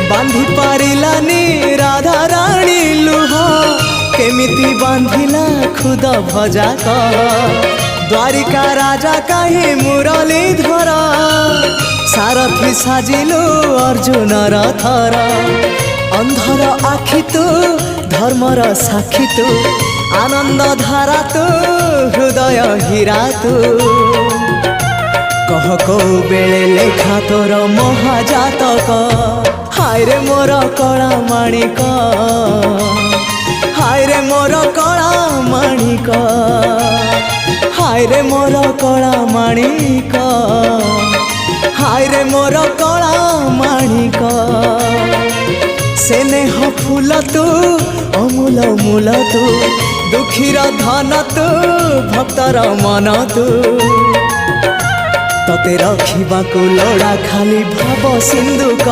बांधी पारिलानी राधा रानी लुह केमिति बांधिला खुद भजा कह द्वारिका राजा कहीं मुरलीधर सारथी साजिलु अर्जुन रथर अंधर आखि तू धर्मर साक्षी तू आनंद धारा तू हृदय हीरा तू कह को बेले लेखा तोर महाजातक हाय रे मोर कला माणिक हाय रे मोर कला माणिक हाय रे मोर कला माणिक हाय रे मोर कला माणिक स्नेह फूल तू अमूल मूल तू दुखीर धन तू भक्तर मन तू तते रखिबाकू लोड़ा खाली भाव सिंधुक